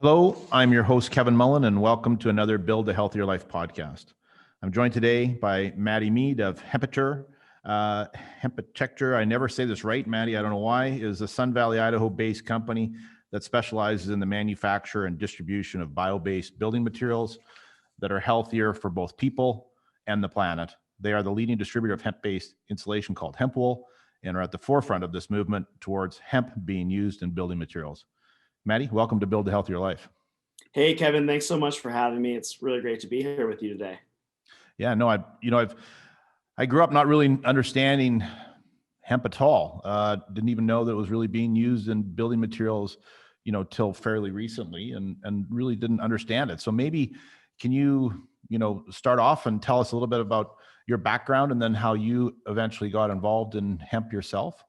Hello, I'm your host, Kevin Mullen, and welcome to another Build a Healthier Life podcast. I'm joined today by Mattie Mead of Hempitecture. Hempitecture, I never say this right, Mattie, I don't know why, is a Sun Valley, Idaho-based company that specializes in the manufacture and distribution of bio-based building materials that are healthier for both people and the planet. They are the leading distributor of hemp-based insulation called Hemp Wool and are at the forefront of this movement towards hemp being used in building materials. Mattie, welcome to Build a Healthier Life. Hey, Kevin, thanks so much for having me. It's really great to be here with you today. Yeah, no, I grew up not really understanding hemp at all. Didn't even know that it was really being used in building materials, till fairly recently, and really didn't understand it. So maybe can you, start off and tell us a little bit about your background and then how you eventually got involved in hemp yourself?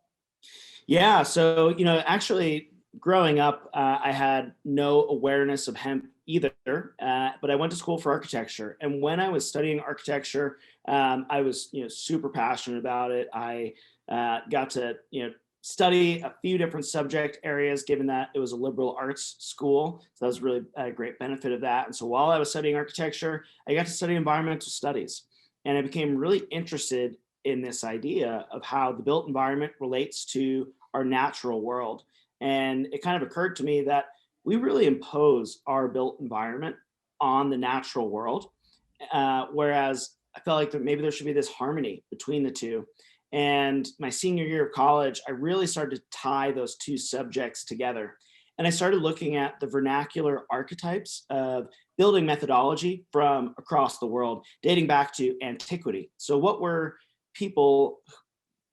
Yeah, so, actually growing up, I had no awareness of hemp either, but I went to school for architecture. And when I was studying architecture, I was, super passionate about it. I got to, study a few different subject areas, given that it was a liberal arts school. So that was really a great benefit of that. And so while I was studying architecture, I got to study environmental studies. And I became really interested in this idea of how the built environment relates to our natural world. And it kind of occurred to me that we really impose our built environment on the natural world, whereas I felt like that maybe there should be this harmony between the two. And my senior year of college, I really started to tie those two subjects together. And I started looking at the vernacular archetypes of building methodology from across the world, dating back to antiquity. So what were people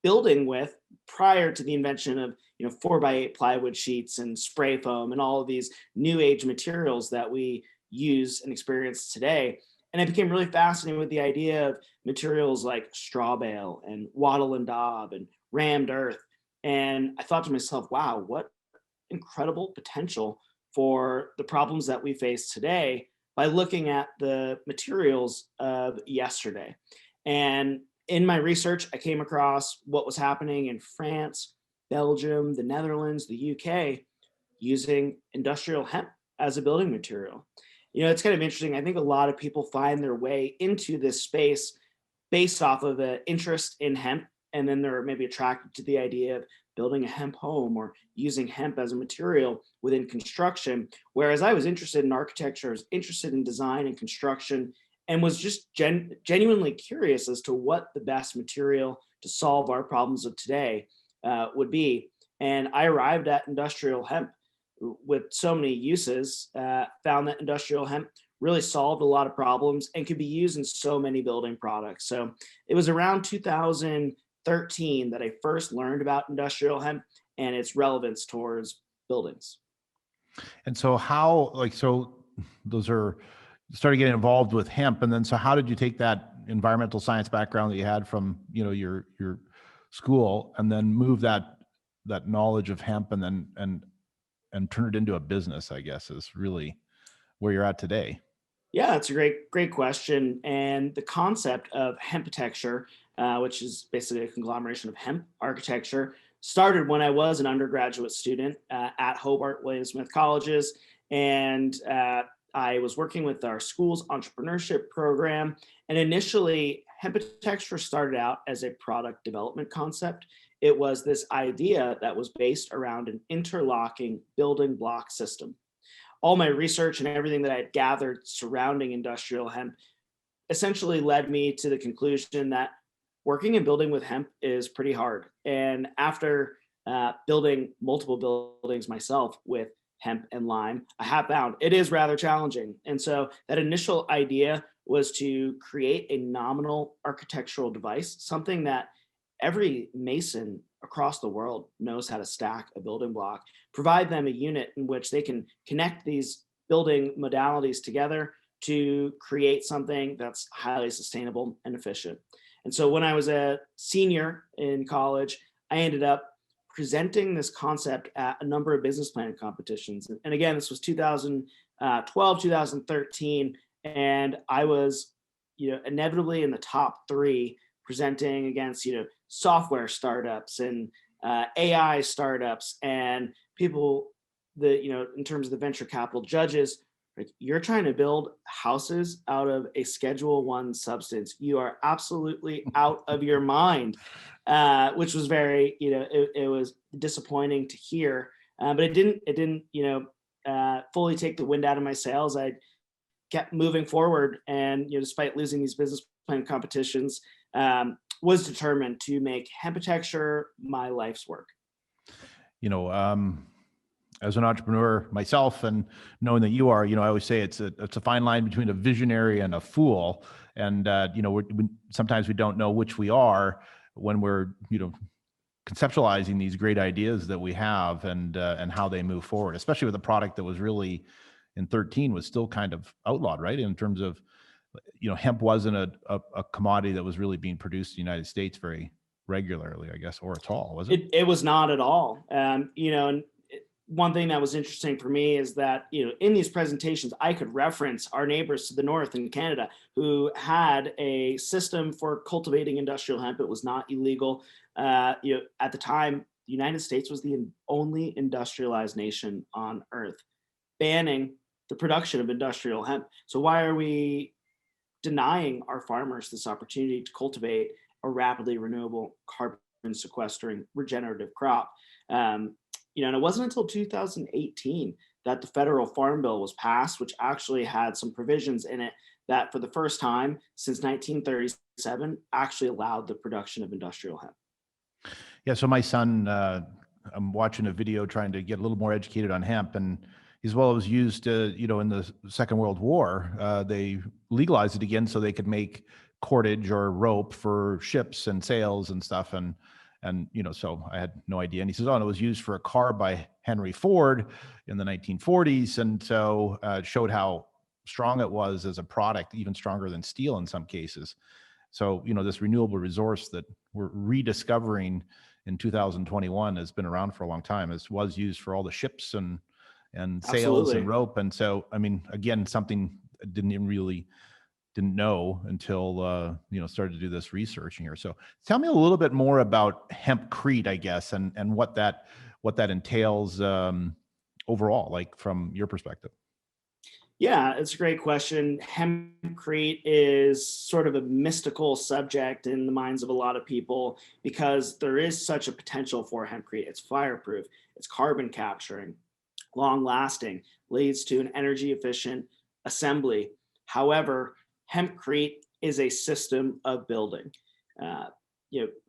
building with prior to the invention of 4x8 plywood sheets and spray foam and all of these new age materials that we use and experience today? And I became really fascinated with the idea of materials like straw bale and wattle and daub and rammed earth. And I thought to myself, wow, what incredible potential for the problems that we face today by looking at the materials of yesterday. And in my research, I came across what was happening in France, Belgium, the Netherlands, the UK, using industrial hemp as a building material. It's kind of interesting. I think a lot of people find their way into this space based off of an interest in hemp, and then they're maybe attracted to the idea of building a hemp home or using hemp as a material within construction. Whereas I was interested in architecture, I was interested in design and construction, and was just genuinely curious as to what the best material to solve our problems of today would be. And I arrived at industrial hemp with so many uses, found that industrial hemp really solved a lot of problems and could be used in so many building products. So it was around 2013 that I first learned about industrial hemp and its relevance towards buildings. And so those are started getting involved with hemp. And then, so how did you take that environmental science background that you had from, your school and then move that knowledge of hemp and then, and turn it into a business, I guess, is really where you're at today? Yeah, that's a great question. And the concept of hempitecture, which is basically a conglomeration of hemp architecture, started when I was an undergraduate student at Hobart William Smith Colleges. And I was working with our school's entrepreneurship program. And initially, hempitecture started out as a product development concept. It was this idea that was based around an interlocking building block system. All my research and everything that I had gathered surrounding industrial hemp essentially led me to the conclusion that working and building with hemp is pretty hard. And after building multiple buildings myself with hemp and lime, I have found it is rather challenging. And so that initial idea was to create a nominal architectural device, something that every mason across the world knows how to stack a building block, provide them a unit in which they can connect these building modalities together to create something that's highly sustainable and efficient. And so when I was a senior in college, I ended up presenting this concept at a number of business plan competitions. And again, this was 2012, 2013, and I was, inevitably in the top three, presenting against, software startups and AI startups and people in terms of the venture capital judges, like, you're trying to build houses out of a Schedule 1 substance. You are absolutely out of your mind, which was very, it was disappointing to hear. But it didn't, fully take the wind out of my sails. I kept moving forward, and despite losing these business plan competitions, was determined to make Hempitecture my life's work. You know, as an entrepreneur myself, and knowing that you are, I always say it's a fine line between a visionary and a fool. And sometimes we don't know which we are when we're conceptualizing these great ideas that we have, and how they move forward, especially with a product that was really in 13 was still kind of outlawed, right? In terms of, hemp wasn't a commodity that was really being produced in the United States very regularly, I guess, or at all, was it? It was not at all. And one thing that was interesting for me is that, in these presentations, I could reference our neighbors to the north in Canada who had a system for cultivating industrial hemp. It was not illegal. At the time, the United States was the only industrialized nation on earth, banning the production of industrial hemp. So why are we denying our farmers this opportunity to cultivate a rapidly renewable, carbon sequestering, regenerative crop? And it wasn't until 2018 that the federal farm bill was passed, which actually had some provisions in it that for the first time since 1937 actually allowed the production of industrial hemp. Yeah. So my son, I'm watching a video trying to get a little more educated on hemp, and as well as used, in the Second World War, they legalized it again so they could make cordage or rope for ships and sails and stuff. And so I had no idea. And he says, oh, and it was used for a car by Henry Ford in the 1940s. And so it showed how strong it was as a product, even stronger than steel in some cases. So, this renewable resource that we're rediscovering in 2021 has been around for a long time. It was used for all the ships and sails Absolutely. and rope. And so, again, something I didn't know until, started to do this research here. So tell me a little bit more about Hempcrete, I guess, and what that entails overall, like from your perspective. Yeah, it's a great question. Hempcrete is sort of a mystical subject in the minds of a lot of people because there is such a potential for hempcrete. It's fireproof, it's carbon capturing, long lasting, leads to an energy efficient assembly. However, hempcrete is a system of building. I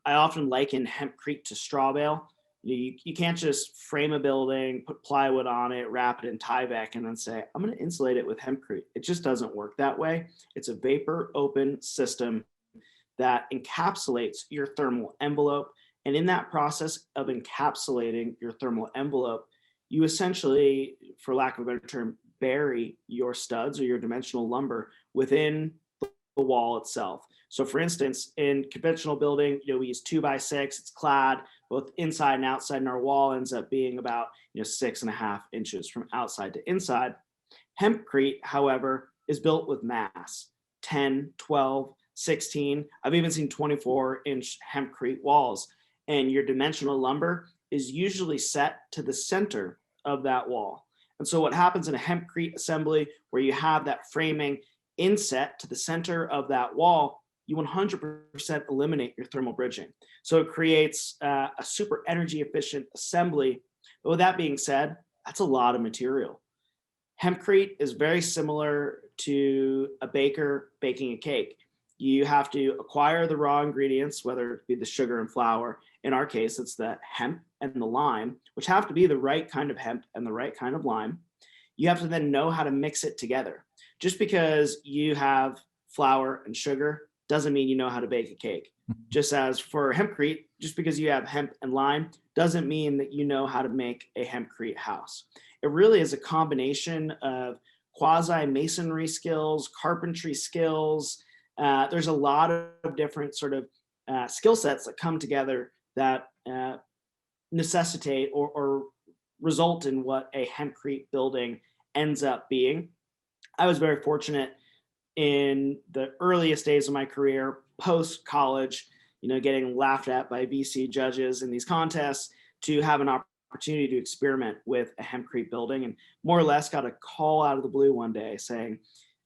often liken hempcrete to straw bale. You can't just frame a building, put plywood on it, wrap it in Tyvek, and then say, I'm going to insulate it with hempcrete. It just doesn't work that way. It's a vapor open system that encapsulates your thermal envelope. And in that process of encapsulating your thermal envelope, you essentially, for lack of a better term, bury your studs or your dimensional lumber within the wall itself. So for instance, in conventional building, we use 2x6, it's clad both inside and outside, and our wall ends up being about 6.5 inches from outside to inside. Hempcrete, however, is built with mass, 10, 12, 16. I've even seen 24-inch hempcrete walls. And your dimensional lumber is usually set to the center of that wall. And so what happens in a hempcrete assembly where you have that framing inset to the center of that wall, you 100% eliminate your thermal bridging. So it creates a super energy efficient assembly. But with that being said, that's a lot of material. Hempcrete is very similar to a baker baking a cake. You have to acquire the raw ingredients, whether it be the sugar and flour. In our case, it's the hemp and the lime, which have to be the right kind of hemp and the right kind of lime. You have to then know how to mix it together. Just because you have flour and sugar doesn't mean you know how to bake a cake. Just as for hempcrete, just because you have hemp and lime doesn't mean that you know how to make a hempcrete house. It really is a combination of quasi-masonry skills, carpentry skills. There's a lot of different sort of skill sets that come together that necessitate or result in what a hempcrete building ends up being. I was very fortunate in the earliest days of my career, post-college, getting laughed at by VC judges in these contests, to have an opportunity to experiment with a hempcrete building, and more or less got a call out of the blue one day saying,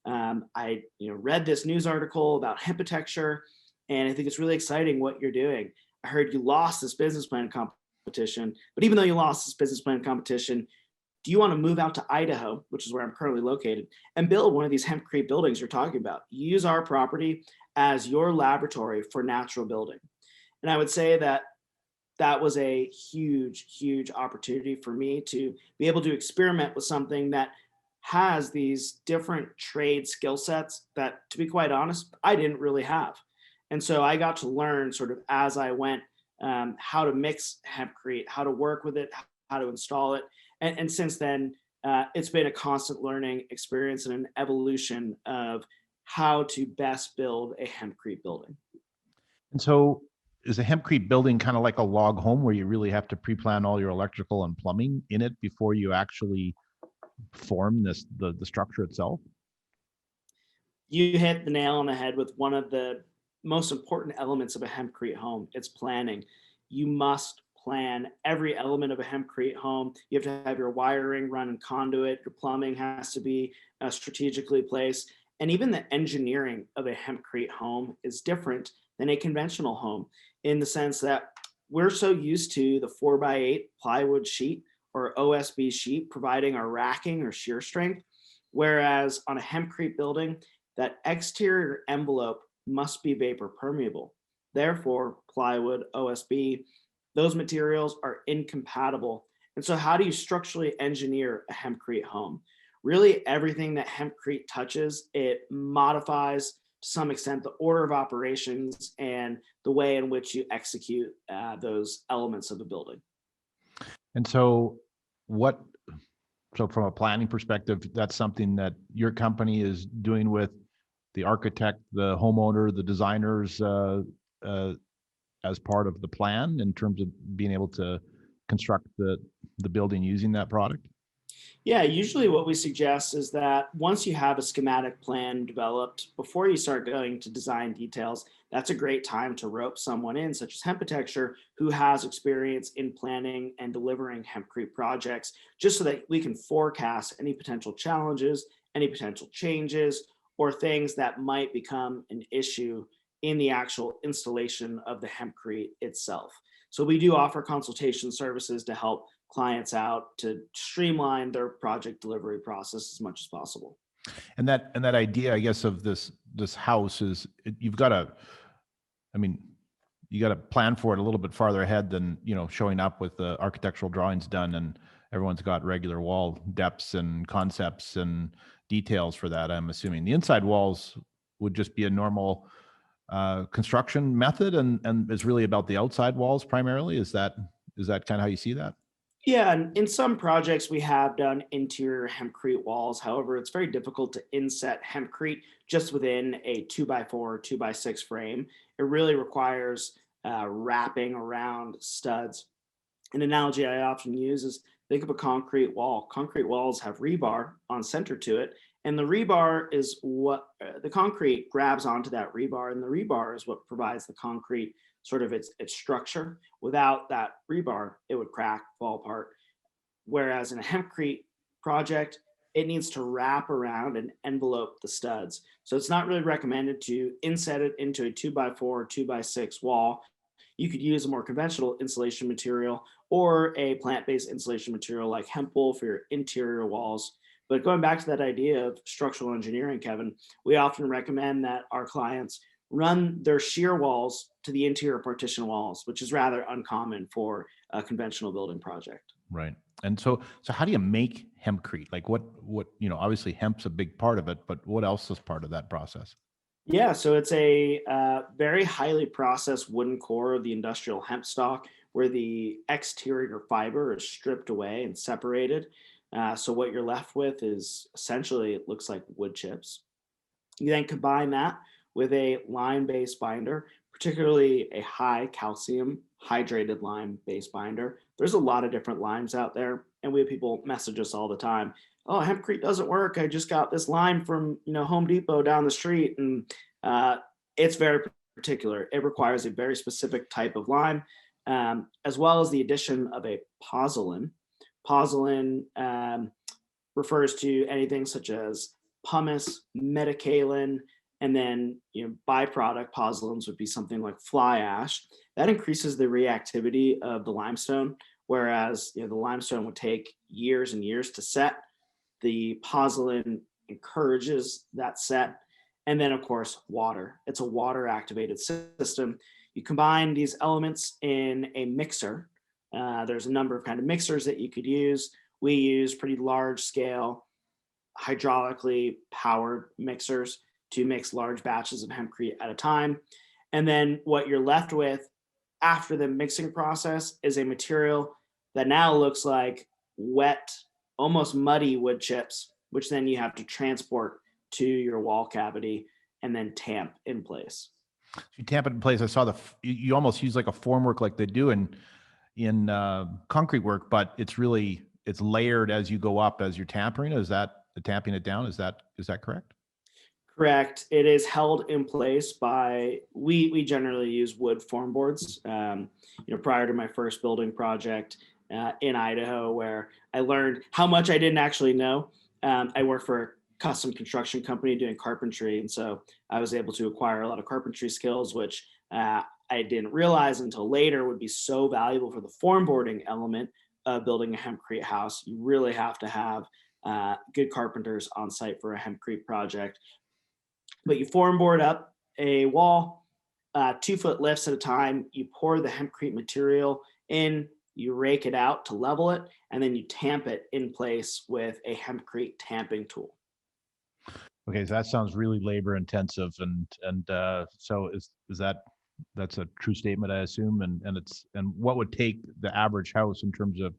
I read this news article about Hempitecture, and I think it's really exciting what you're doing. I heard you lost this business plan competition, but even though you lost this business plan competition, do you want to move out to Idaho, which is where I'm currently located, and build one of these hempcrete buildings you're talking about? Use our property as your laboratory for natural building. And I would say that that was a huge, huge opportunity for me to be able to experiment with something that has these different trade skill sets that, to be quite honest, I didn't really have. And so I got to learn sort of as I went, how to mix hempcrete, how to work with it, how to install it. And since then, it's been a constant learning experience and an evolution of how to best build a hempcrete building. And so is a hempcrete building kind of like a log home where you really have to pre-plan all your electrical and plumbing in it before you actually form the structure itself? You hit the nail on the head with one of the most important elements of a hempcrete home. It's planning. You must plan every element of a hempcrete home. You have to have your wiring run in conduit. Your plumbing has to be strategically placed. And even the engineering of a hempcrete home is different than a conventional home, in the sense that we're so used to the 4x8 plywood sheet or OSB sheet providing our racking or shear strength. Whereas on a hempcrete building, that exterior envelope must be vapor permeable. Therefore, plywood, OSB, those materials are incompatible. And so how do you structurally engineer a hempcrete home? Really, everything that hempcrete touches, it modifies to some extent the order of operations and the way in which you execute those elements of the building. And so so from a planning perspective, that's something that your company is doing with the architect, the homeowner, the designers, as part of the plan in terms of being able to construct the building using that product? Yeah, usually what we suggest is that once you have a schematic plan developed, before you start going to design details, that's a great time to rope someone in, such as Hempitecture, who has experience in planning and delivering hempcrete projects, just so that we can forecast any potential challenges, any potential changes, or things that might become an issue in the actual installation of the hempcrete itself. So we do offer consultation services to help clients out to streamline their project delivery process as much as possible. And that idea, I guess, of this house is you've got to, I mean, you got to plan for it a little bit farther ahead than, showing up with the architectural drawings done and everyone's got regular wall depths and concepts and details for that. I'm assuming the inside walls would just be a normal construction method, and it's really about the outside walls primarily. Is that kind of how you see that? Yeah, and in some projects we have done interior hempcrete walls. However, it's very difficult to inset hempcrete just within a 2x4, 2x6 frame. It really requires wrapping around studs. An analogy I often use is think of a concrete wall. Concrete walls have rebar on center to it, and the rebar is what the concrete grabs onto that rebar, and the rebar is what provides the concrete sort of its structure. Without that rebar, it would crack, fall apart. Whereas in a hempcrete project, it needs to wrap around and envelope the studs. So it's not really recommended to inset it into a 2x4 or 2x6 wall. You could use a more conventional insulation material or a plant-based insulation material like hemp wool for your interior walls. But going back to that idea of structural engineering, Kevin, we often recommend that our clients run their shear walls to the interior partition walls, which is rather uncommon for a conventional building project. Right. And so how do you make hempcrete? Like what, obviously hemp's a big part of it, but what else is part of that process? Yeah, so it's a very highly processed wooden core of the industrial hemp stalk where the exterior fiber is stripped away and separated. So what you're left with is essentially, it looks like wood chips. You then combine that with a lime-based binder, particularly a high calcium hydrated lime-based binder. There's a lot of different limes out there, and we have people message us all the time. Oh, hempcrete doesn't work. I just got this lime from Home Depot down the street, and it's very particular. It requires a very specific type of lime. as well as the addition of a pozzolan. Pozzolan refers to anything such as pumice, metakaolin, and then byproduct pozzolans would be something like fly ash. That increases the reactivity of the limestone, whereas the limestone would take years and years to set. The pozzolan encourages that set. And then, of course, water. It's a water activated system. You combine these elements in a mixer. There's a number of kind of mixers that you could use. We use pretty large scale, hydraulically powered mixers to mix large batches of hempcrete at a time. And then what you're left with after the mixing process is a material that now looks like wet, almost muddy wood chips, which then you have to transport to your wall cavity and then tamp in place. You tamp it in place. I saw you almost use like a formwork like they do in concrete work, but it's layered as you go up as you're tampering. Is that tamping it down? Is that correct? Correct. It is held in place by, we generally use wood form boards. Prior to my first building project in Idaho, where I learned how much I didn't actually know. I worked for a custom construction company doing carpentry. And so I was able to acquire a lot of carpentry skills, which I didn't realize until later would be so valuable for the formboarding element of building a hempcrete house. You really have to have good carpenters on site for a hempcrete project. But you formboard up a wall, 2 foot lifts at a time. You pour the hempcrete material in, you rake it out to level it, and then you tamp it in place with a hempcrete tamping tool. Okay, so that sounds really labor intensive, and so that's a true statement, I assume, and what would take the average house in terms of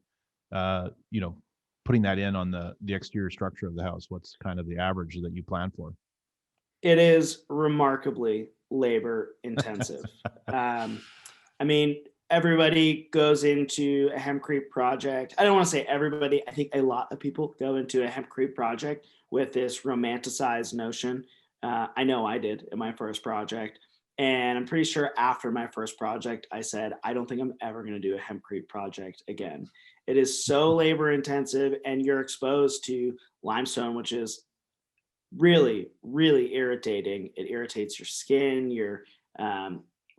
putting that in on the exterior structure of the house? What's kind of the average that you plan for? It is remarkably labor intensive. I mean, everybody goes into a hempcrete project. I don't want to say everybody. I think a lot of people go into a hempcrete project with this romanticized notion. I know I did in my first project. And I'm pretty sure after my first project, I said, I don't think I'm ever going to do a hempcrete project again. It is so labor intensive, and you're exposed to limestone, which is really, really irritating. It irritates your skin, your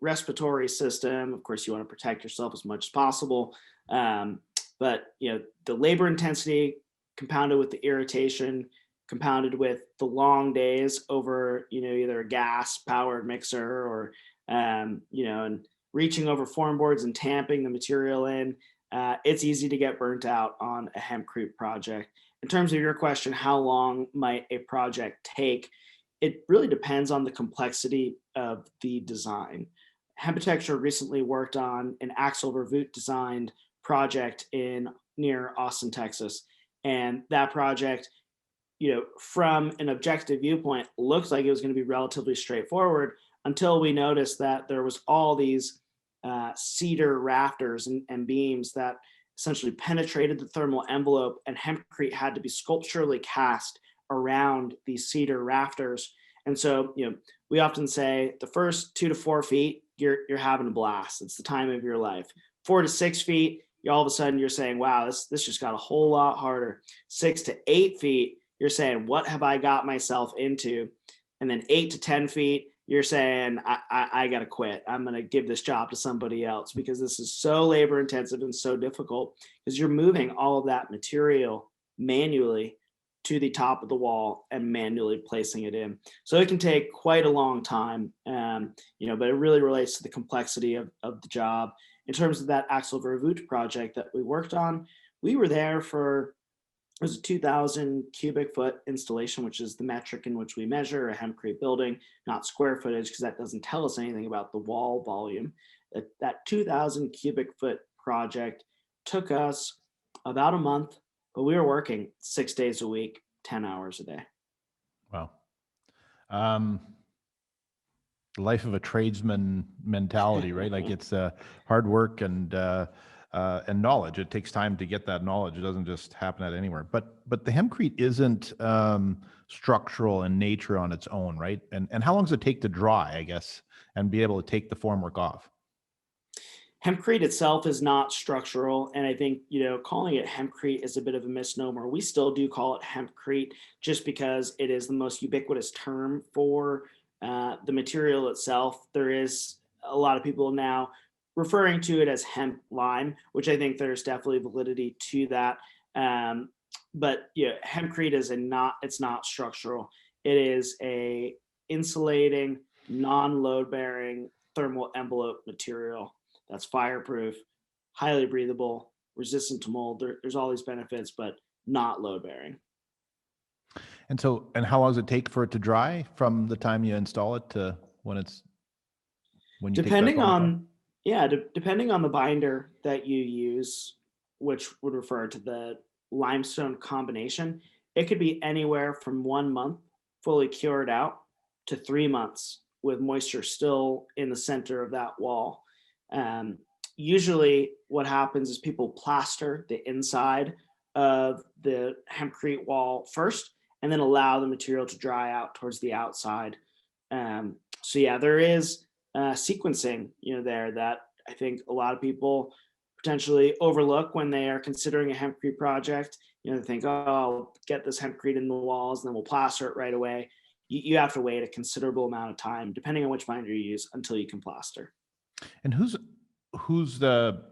respiratory system. Of course, you want to protect yourself as much as possible. But the labor intensity compounded with the irritation, compounded with the long days over, either a gas powered mixer or, and reaching over form boards and tamping the material in, it's easy to get burnt out on a hempcrete project. In terms of your question, how long might a project take? It really depends on the complexity of the design. Hempitecture recently worked on an Axel Vervoet designed project near Austin, Texas. And that project, from an objective viewpoint, looked like it was going to be relatively straightforward until we noticed that there was all these cedar rafters and beams that essentially penetrated the thermal envelope, and hempcrete had to be sculpturally cast around these cedar rafters. And so, we often say the first 2 to 4 feet, you're having a blast. It's the time of your life. 4 to 6 feet, all of a sudden you're saying, wow, this just got a whole lot harder. 6 to 8 feet, you're saying, what have I got myself into? And then 8 to 10 feet, you're saying, I got to quit. I'm going to give this job to somebody else, because this is so labor intensive and so difficult, because you're moving all of that material manually to the top of the wall and manually placing it in. So it can take quite a long time, but it really relates to the complexity of the job. In terms of that Axel Vervoet project that we worked on, we were there for, it was a 2,000 cubic foot installation, which is the metric in which we measure a hempcrete building, not square footage, because that doesn't tell us anything about the wall volume. That 2,000 cubic foot project took us about a month, but we were working 6 days a week, 10 hours a day. Wow. The life of a tradesman mentality, right? Like it's hard work and knowledge. It takes time to get that knowledge. It doesn't just happen at anywhere. But the hempcrete isn't structural in nature on its own, right? And how long does it take to dry, I guess, and be able to take the formwork off? Hempcrete itself is not structural, and I think, calling it hempcrete is a bit of a misnomer. We still do call it hempcrete just because it is the most ubiquitous term for the material itself. There is a lot of people now referring to it as hemp lime, which I think there's definitely validity to that. But hempcrete is it's not structural. It is a insulating, non-load bearing thermal envelope material that's fireproof, highly breathable, resistant to mold. There's all these benefits, but not load bearing. And how long does it take for it to dry from the time you install it to when you take it back Depending home? depending on the binder that you use, which would refer to the limestone combination, it could be anywhere from 1 month fully cured out to 3 months with moisture still in the center of that wall. Um, Usually, what happens is people plaster the inside of the hempcrete wall first, and then allow the material to dry out towards the outside. So yeah, there is sequencing, there that I think a lot of people potentially overlook when they are considering a hempcrete project. They think, oh, I'll get this hempcrete in the walls, and then we'll plaster it right away. You have to wait a considerable amount of time, depending on which binder you use, until you can plaster. And who's the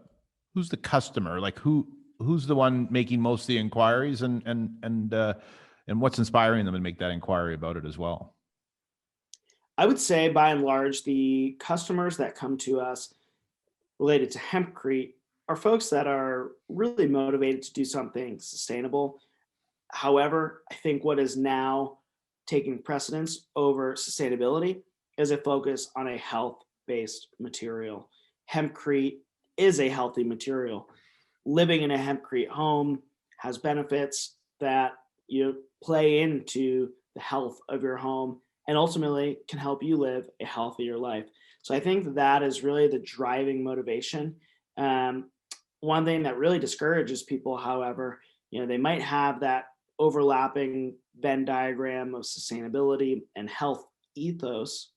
who's the customer? Like who's the one making most of the inquiries, and what's inspiring them to make that inquiry about it as well? I would say by and large, the customers that come to us related to hempcrete are folks that are really motivated to do something sustainable. However, I think what is now taking precedence over sustainability is a focus on a health-based material. Hempcrete is a healthy material. Living in a hempcrete home has benefits that play into the health of your home and ultimately can help you live a healthier life. So I think that is really the driving motivation. Um, One thing that really discourages people, however, they might have that overlapping Venn diagram of sustainability and health ethos,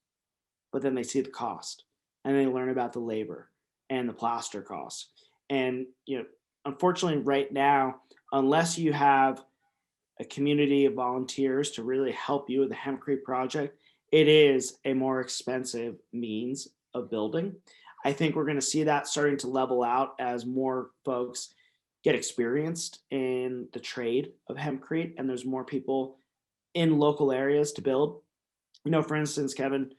but then they see the cost and they learn about the labor and the plaster costs. And, unfortunately, right now, unless you have a community of volunteers to really help you with the hempcrete project, it is a more expensive means of building. I think we're going to see that starting to level out as more folks get experienced in the trade of hempcrete and there's more people in local areas to build. For instance, Kevin,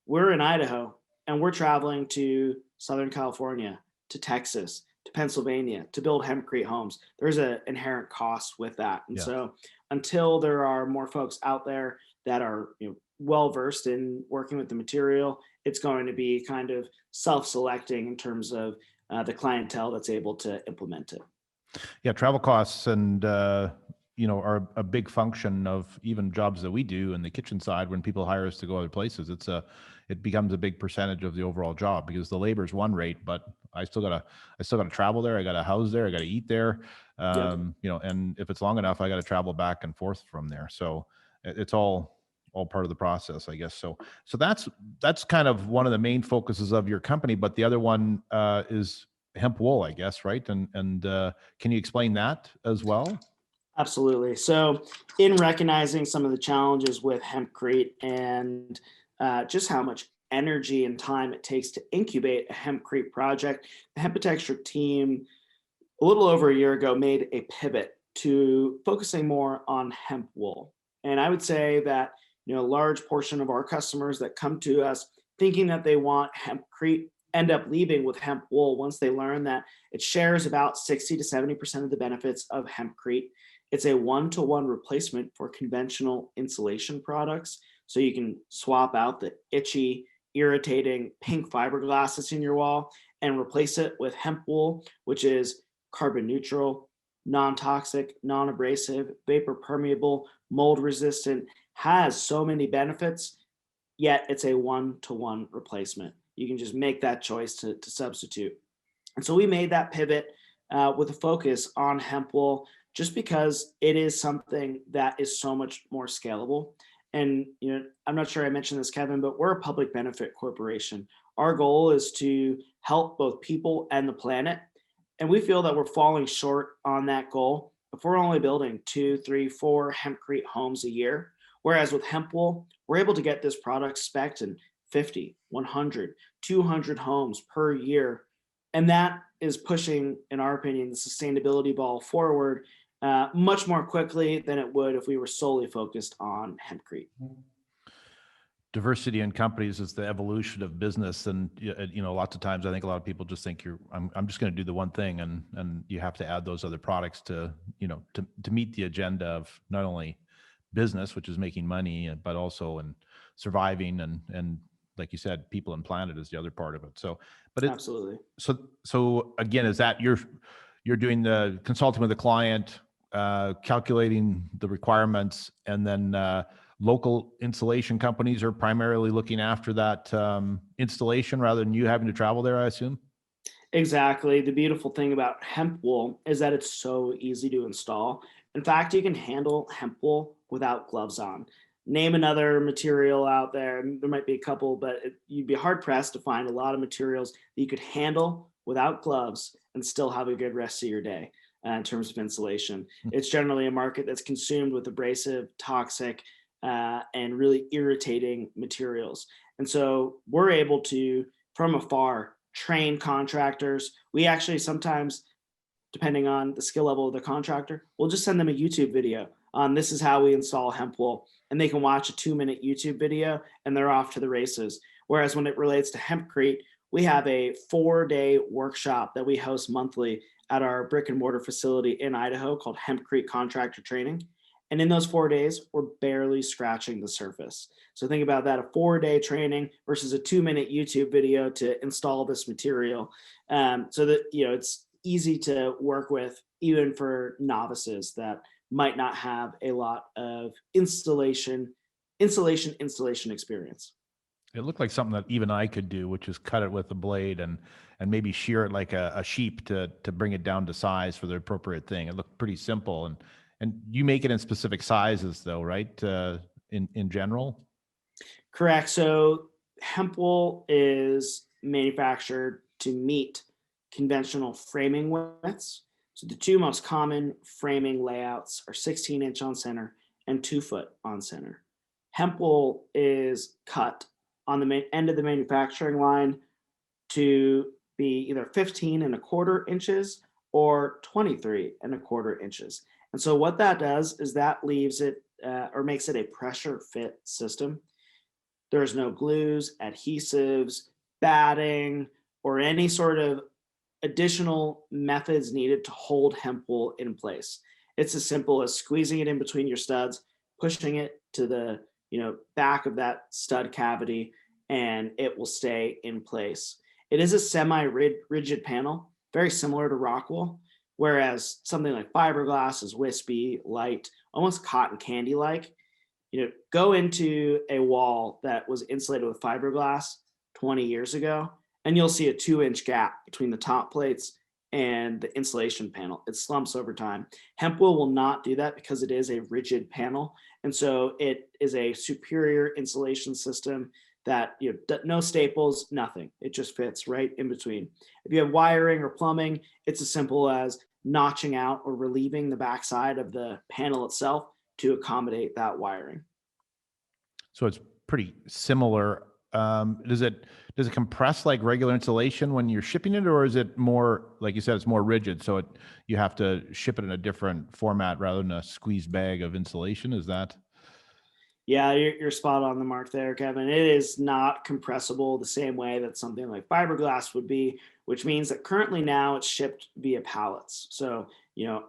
we're in Idaho and we're traveling to Southern California, to Texas, to Pennsylvania to build hempcrete homes. There's an inherent cost with that. And Yeah. so until there are more folks out there that are well versed in working with the material, it's going to be kind of self-selecting in terms of the clientele that's able to implement it. Yeah, travel costs and are a big function of even jobs that we do in the kitchen side. When people hire us to go other places, it becomes a big percentage of the overall job because the labor is one rate, but I still gotta travel there. I got to house there. I got to eat there. Yep. And if it's long enough, I got to travel back and forth from there. So it's all part of the process, I guess. So that's kind of one of the main focuses of your company. But the other one is hemp wool, I guess, right? And can you explain that as well? Absolutely. So, in recognizing some of the challenges with hempcrete and just how much energy and time it takes to incubate a hempcrete project, the Hempitecture team, a little over a year ago, made a pivot to focusing more on hemp wool. And I would say that a large portion of our customers that come to us thinking that they want hempcrete end up leaving with hemp wool once they learn that it shares about 60 to 70% of the benefits of hempcrete. It's a one-to-one replacement for conventional insulation products. So you can swap out the itchy, irritating pink fiberglass that's in your wall and replace it with hemp wool, which is carbon neutral, non-toxic, non-abrasive, vapor permeable, mold resistant, has so many benefits, yet it's a one-to-one replacement. You can just make that choice to substitute. And so we made that pivot with a focus on hemp wool just because it is something that is so much more scalable. And I'm not sure I mentioned this, Kevin, but we're a public benefit corporation. Our goal is to help both people and the planet. And we feel that we're falling short on that goal if we're only building 2, 3, 4 hempcrete homes a year. Whereas with hemp wool, we're able to get this product spec'd in 50, 100, 200 homes per year. And that is pushing, in our opinion, the sustainability ball forward much more quickly than it would if we were solely focused on hempcrete. Diversity in companies is the evolution of business, and lots of times I think a lot of people just think I'm just going to do the one thing, and you have to add those other products to to meet the agenda of not only business, which is making money, but also in surviving, and like you said, people and planet is the other part of it. So, but it's Absolutely. so again, is that you're doing the consulting with the client, calculating the requirements, and then local installation companies are primarily looking after that installation rather than you having to travel there, I assume? Exactly. The beautiful thing about hemp wool is that it's so easy to install. In fact, you can handle hemp wool without gloves on. Name another material out there, and there might be a couple, but you'd be hard pressed to find a lot of materials that you could handle without gloves and still have a good rest of your day in terms of insulation. It's generally a market that's consumed with abrasive, toxic, and really irritating materials. And so we're able to, from afar, train contractors. We actually sometimes, depending on the skill level of the contractor, we'll just send them a YouTube video on this is how we install hemp wool. And they can watch a 2-minute YouTube video and they're off to the races. Whereas when it relates to hempcrete, we have a 4-day workshop that we host monthly at our brick and mortar facility in Idaho called Hempcrete Contractor Training. And in those 4 days, we're barely scratching the surface. So think about that, a 4-day training versus a 2-minute YouTube video to install this material. So that, it's easy to work with even for novices that might not have a lot of installation experience. It looked like something that even I could do, which is cut it with a blade and maybe shear it like a sheep to bring it down to size for the appropriate thing. It looked pretty simple, and you make it in specific sizes though, right? In general. Correct. So hemp wool is manufactured to meet conventional framing widths. So the two most common framing layouts are 16-inch on center and 2-foot on center. Hemp wool is cut on the end of the manufacturing line to be either 15.25 inches or 23.25 inches. And so what that does is that leaves it or makes it a pressure fit system. There's no glues, adhesives, batting, or any sort of additional methods needed to hold hemp wool in place. It's as simple as squeezing it in between your studs, pushing it to the back of that stud cavity, and it will stay in place. It is a semi-rigid panel, very similar to rock wool, whereas something like fiberglass is wispy, light, almost cotton candy-like. Go into a wall that was insulated with fiberglass 20 years ago, and you'll see a 2-inch gap between the top plates and the insulation panel. It slumps over time. Hemp wool will not do that because it is a rigid panel. And so it is a superior insulation system that, no staples, nothing. It just fits right in between. If you have wiring or plumbing, it's as simple as notching out or relieving the backside of the panel itself to accommodate that wiring. So it's pretty similar. Does it compress like regular insulation when you're shipping it, or is it more, like you said, it's more rigid? So you have to ship it in a different format rather than a squeezed bag of insulation. Is that? Yeah, you're spot on the mark there, Kevin. It is not compressible the same way that something like fiberglass would be, which means that currently now it's shipped via pallets. So,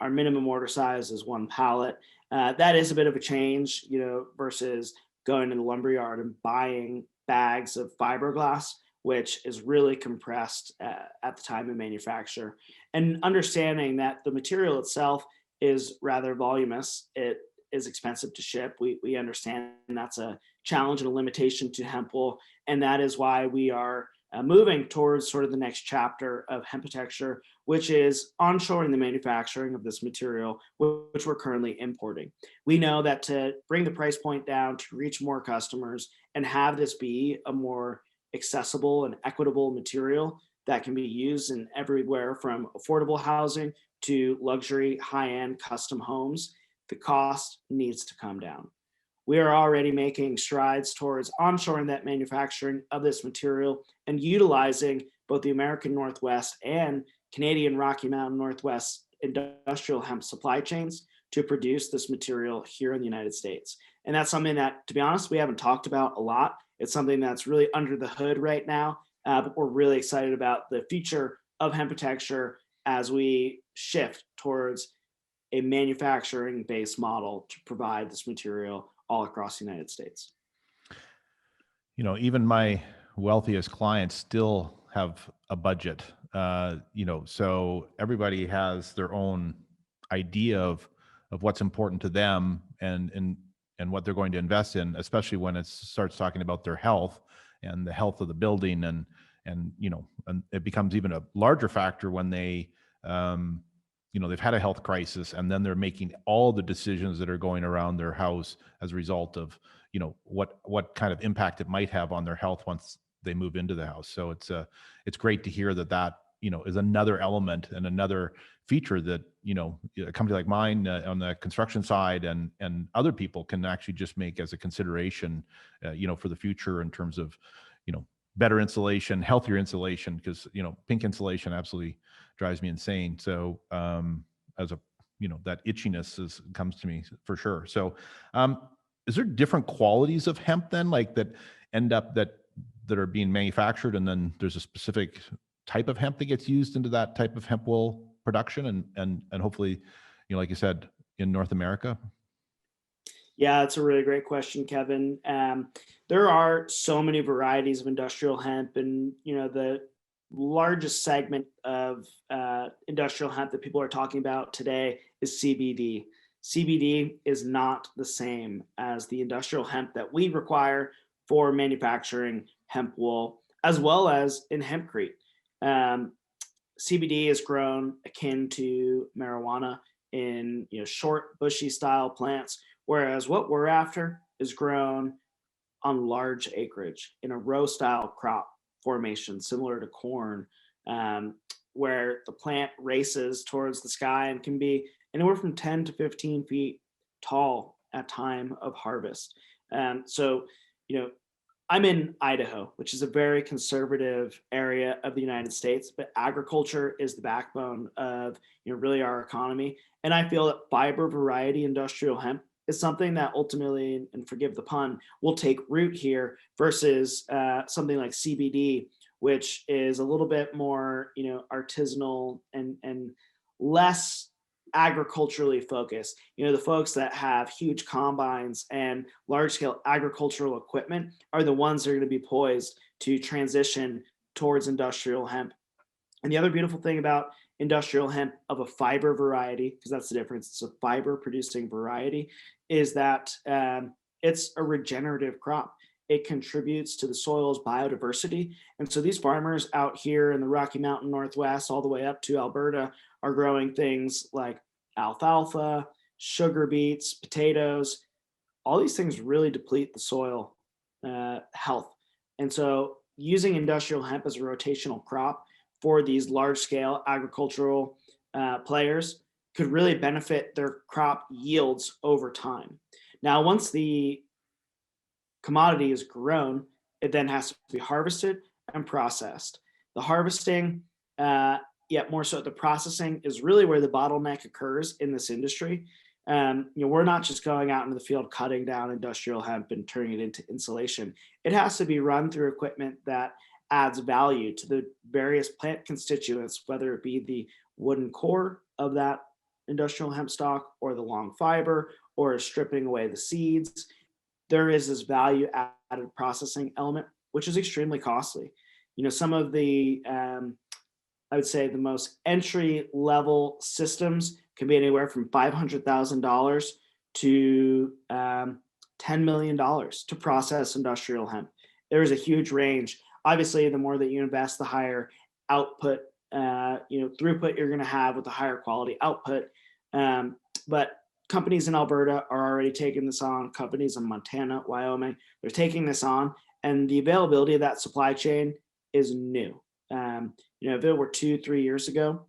our minimum order size is 1 pallet. That is a bit of a change, versus going to the lumberyard and buying bags of fiberglass, which is really compressed at the time of manufacture. And understanding that the material itself is rather voluminous, it is expensive to ship. We understand that's a challenge and a limitation to hemp wool, and that is why we are moving towards sort of the next chapter of Hempitecture, which is onshoring the manufacturing of this material, which we're currently importing. We know that to bring the price point down, to reach more customers and have this be a more accessible and equitable material, that can be used in everywhere from affordable housing to luxury, high-end custom homes. The cost needs to come down. We are already making strides towards onshoring that manufacturing of this material and utilizing both the American Northwest and Canadian Rocky Mountain Northwest industrial hemp supply chains to produce this material here in the United States. And that's something that, to be honest, we haven't talked about a lot. It's something that's really under the hood right now, but we're really excited about the future of hempitecture as we shift towards a manufacturing-based model to provide this material all across the United States. Even my wealthiest clients still have a budget, so everybody has their own idea of what's important to them and what they're going to invest in, especially when it starts talking about their health and the health of the building, and it becomes even a larger factor when they they've had a health crisis, and then they're making all the decisions that are going around their house as a result of what kind of impact it might have on their health once they move into the house. So it's great to hear that is another element and another feature that a company like mine on the construction side and other people can actually just make as a consideration for the future in terms of better insulation, healthier insulation, because pink insulation absolutely drives me insane. So as a that itchiness comes to me for sure. So is there different qualities of hemp then, like that end up that are being manufactured, and then there's a specific type of hemp that gets used into that type of hemp wool production, and hopefully like you said, in North America? Yeah, that's a really great question, Kevin. There are so many varieties of industrial hemp, and the largest segment of industrial hemp that people are talking about today is CBD. CBD is not the same as the industrial hemp that we require for manufacturing hemp wool, as well as in hempcrete. CBD is grown akin to marijuana in short, bushy style plants, whereas what we're after is grown on large acreage in a row style crop formation, similar to corn, where the plant races towards the sky and can be anywhere from 10 to 15 feet tall at time of harvest. So, I'm in Idaho, which is a very conservative area of the United States, but agriculture is the backbone of really our economy. And I feel that fiber variety industrial hemp is something that ultimately, and forgive the pun, will take root here versus something like CBD, which is a little bit more artisanal and less agriculturally focused. The folks that have huge combines and large scale agricultural equipment are the ones that are going to be poised to transition towards industrial hemp. And the other beautiful thing about industrial hemp of a fiber variety, because that's the difference, it's a fiber producing variety, is that it's a regenerative crop. It contributes to the soil's biodiversity. And so these farmers out here in the Rocky Mountain Northwest, all the way up to Alberta, are growing things like alfalfa, sugar beets, potatoes. All these things really deplete the soil health. And so using industrial hemp as a rotational crop for these large scale agricultural players could really benefit their crop yields over time. Now, once the commodity is grown, it then has to be harvested and processed. The harvesting, yet more so the processing, is really where the bottleneck occurs in this industry. We're not just going out into the field cutting down industrial hemp and turning it into insulation. It has to be run through equipment that adds value to the various plant constituents, whether it be the wooden core of that industrial hemp stalk or the long fiber or stripping away the seeds. There is this value added processing element, which is extremely costly. Some of the, I would say the most entry level systems can be anywhere from $500,000 to $10 million to process industrial hemp. There is a huge range. Obviously, the more that you invest, the higher output, throughput you're going to have with the higher quality output. But companies in Alberta are already taking this on. Companies in Montana, Wyoming, they're taking this on, and the availability of that supply chain is new. If it were 2, 3 years ago,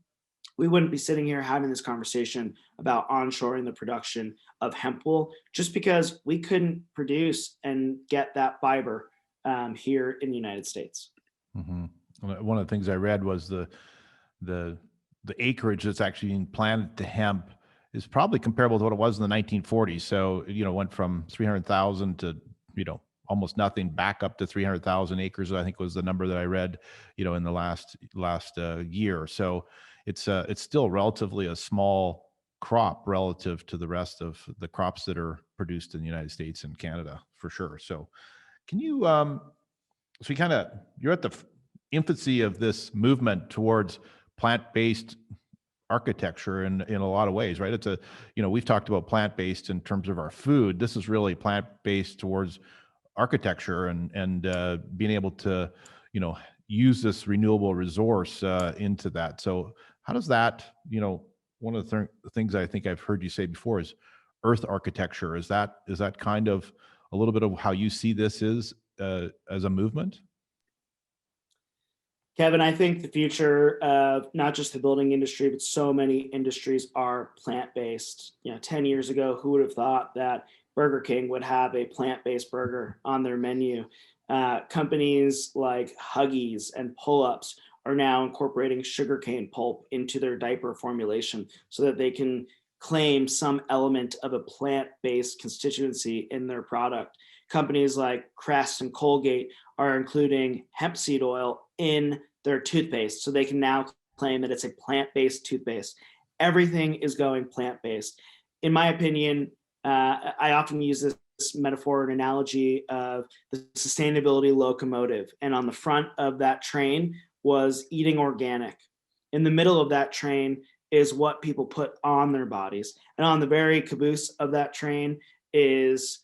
we wouldn't be sitting here having this conversation about onshoring the production of hemp wool just because we couldn't produce and get that fiber here in the United States. Hmm. One of the things I read was the the acreage that's actually being planted to hemp is probably comparable to what it was in the 1940s. So, went from 300,000 to, almost nothing back up to 300,000 acres, I think was the number that I read, in the last year. So it's still relatively a small crop relative to the rest of the crops that are produced in the United States and Canada for sure. So can you, so you you're at the infancy of this movement towards plant-based architecture in a lot of ways, right? We've talked about plant-based in terms of our food. This is really plant-based towards architecture and being able to, use this renewable resource into that. So how does that, one of the things I think I've heard you say before is earth architecture. Is that kind of a little bit of how you see this is as a movement? Kevin, I think the future of not just the building industry, but so many industries are plant-based. 10 years ago, who would have thought that Burger King would have a plant-based burger on their menu? Companies like Huggies and Pull-Ups are now incorporating sugarcane pulp into their diaper formulation so that they can claim some element of a plant-based constituency in their product. Companies like Crest and Colgate are including hemp seed oil in their toothpaste, so they can now claim that it's a plant-based toothpaste. Everything is going plant-based. In my opinion, I often use this metaphor and analogy of the sustainability locomotive. And on the front of that train was eating organic. In the middle of that train is what people put on their bodies. And on the very caboose of that train is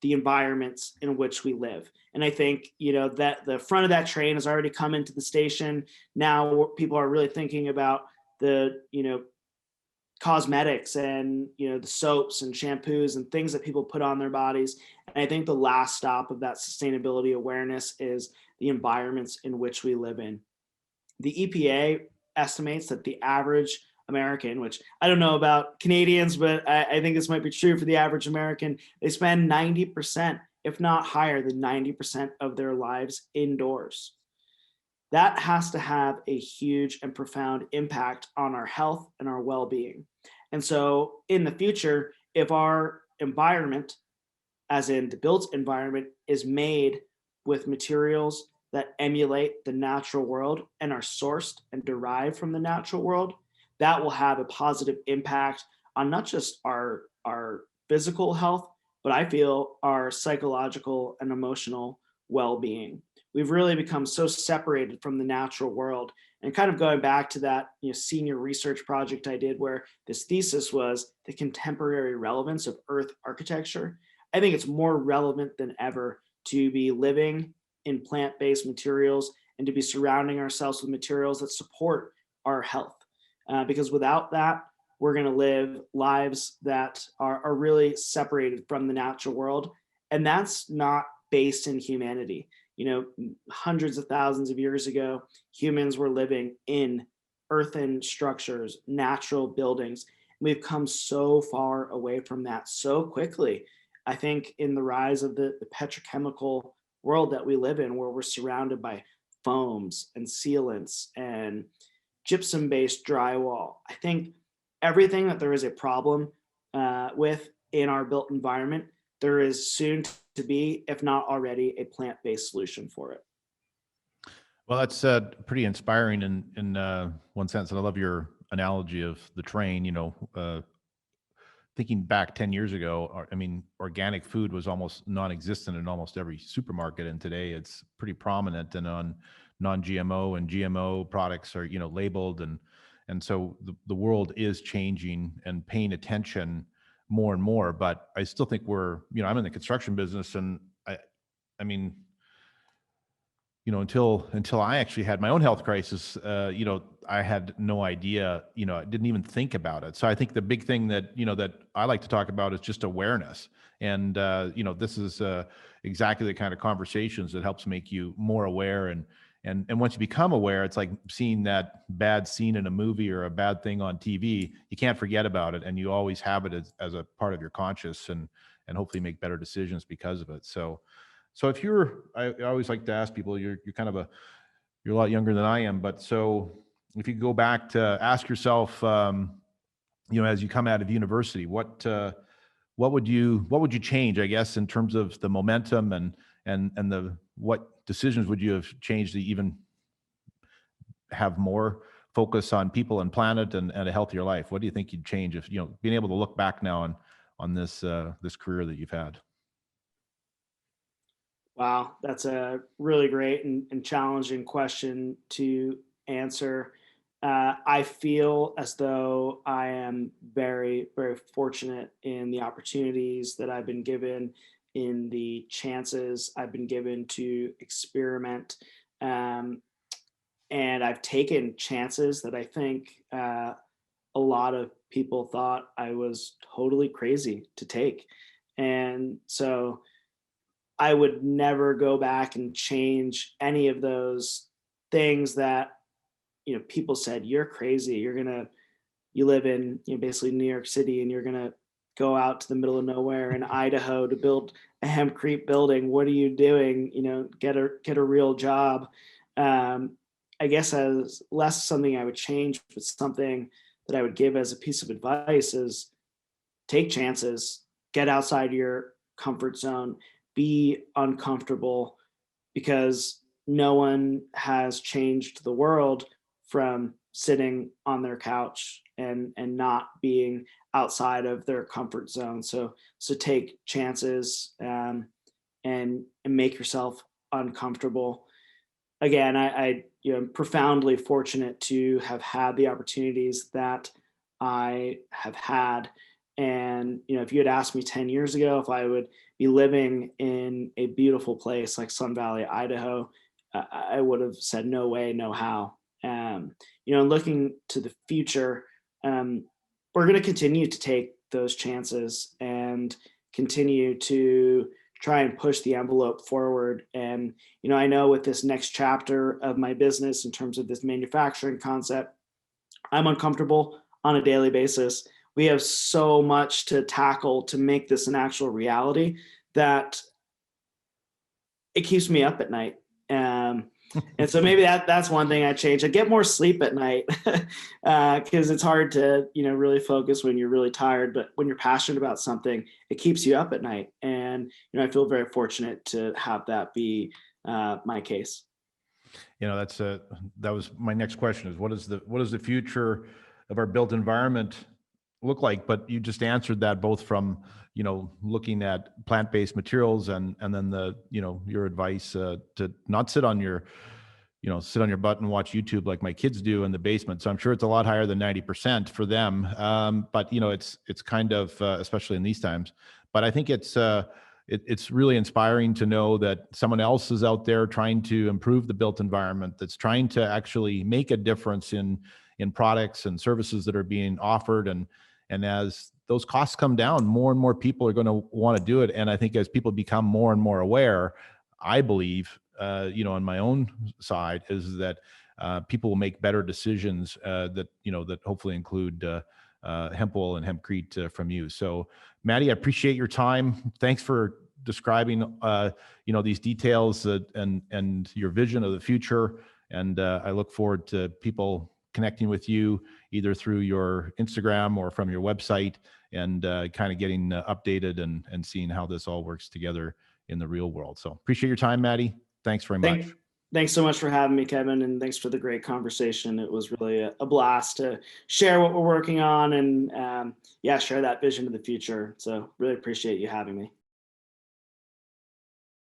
the environments in which we live. And I think, that the front of that train has already come into the station. Now people are really thinking about the, cosmetics and, the soaps and shampoos and things that people put on their bodies. And I think the last stop of that sustainability awareness is the environments in which we live in. The EPA estimates that the average American, which I don't know about Canadians, but I think this might be true for the average American, they spend 90%, if not higher than 90% of their lives indoors. That has to have a huge and profound impact on our health and our well-being. And so in the future, if our environment, as in the built environment, is made with materials that emulate the natural world and are sourced and derived from the natural world, that will have a positive impact on not just our physical health, but I feel our psychological and emotional well-being. We've really become so separated from the natural world. And kind of going back to that senior research project I did where this thesis was the contemporary relevance of earth architecture, I think it's more relevant than ever to be living in plant-based materials and to be surrounding ourselves with materials that support our health. Because without that, we're going to live lives that are really separated from the natural world. And that's not based in humanity. Hundreds of thousands of years ago, humans were living in earthen structures, natural buildings. We've come so far away from that so quickly. I think in the rise of the petrochemical world that we live in, where we're surrounded by foams and sealants and gypsum-based drywall, I think everything that there is a problem with in our built environment, there is soon to be, if not already, a plant-based solution for it. Well, that's pretty inspiring in one sense. And I love your analogy of the train, thinking back 10 years ago, organic food was almost non-existent in almost every supermarket. And today it's pretty prominent and on non-GMO and GMO products are, labeled. And so the world is changing and paying attention more and more, but I still think I'm in the construction business and I mean, until I actually had my own health crisis, I had no idea, I didn't even think about it. So I think the big thing that, that I like to talk about is just awareness. And, this is exactly the kind of conversations that helps make you more aware And once you become aware, it's like seeing that bad scene in a movie or a bad thing on TV. You can't forget about it, and you always have it as a part of your conscious, and hopefully make better decisions because of it. So if I always like to ask people, you're kind of you're a lot younger than I am, but so if you go back to ask yourself, as you come out of university, what would you change, I guess, in terms of the momentum and the what decisions would you have changed to even have more focus on people and planet and a healthier life? What do you think you'd change if, being able to look back now on this career that you've had? Wow, that's a really great and challenging question to answer. I feel as though I am very, very fortunate in the opportunities that I've been given, in the chances I've been given to experiment. Um, and I've taken chances that I think a lot of people thought I was totally crazy to take. And so I would never go back and change any of those things that, people said, you're crazy. You live in, basically New York City, and you're going to go out to the middle of nowhere in Idaho to build a hempcrete building. What are you doing? Get a real job. I guess as less something I would change, but something that I would give as a piece of advice is take chances, get outside your comfort zone, be uncomfortable, because no one has changed the world from sitting on their couch and not being outside of their comfort zone. So take chances, and make yourself uncomfortable. Again, I am profoundly fortunate to have had the opportunities that I have had. And if you had asked me 10 years ago if I would be living in a beautiful place like Sun Valley, Idaho, I would have said no way, no how. Looking to the future, we're going to continue to take those chances and continue to try and push the envelope forward. And, I know with this next chapter of my business, in terms of this manufacturing concept, I'm uncomfortable on a daily basis. We have so much to tackle to make this an actual reality that it keeps me up at night. And so maybe that's one thing I change. I get more sleep at night because it's hard to, really focus when you're really tired. But when you're passionate about something, it keeps you up at night. And, I feel very fortunate to have that be my case. That was my next question, is what is the future of our built environment look like? But you just answered that, both from, looking at plant-based materials and then your advice to not sit on your butt and watch YouTube like my kids do in the basement. So I'm sure it's a lot higher than 90% for them. But it's kind of, especially in these times, but I think it's really inspiring to know that someone else is out there trying to improve the built environment, that's trying to actually make a difference in products and services that are being offered. And as those costs come down, more and more people are going to want to do it. And I think as people become more and more aware, I believe, on my own side, is that people will make better decisions that hopefully include hemp wool and hempcrete from you. So, Mattie, I appreciate your time. Thanks for describing these details and your vision of the future. And I look forward to people connecting with you either through your Instagram or from your website, and kind of getting updated and seeing how this all works together in the real world. So appreciate your time, Mattie. Thanks very much. Thanks so much for having me, Kevin, and thanks for the great conversation. It was really a blast to share what we're working on and share that vision of the future. So really appreciate you having me.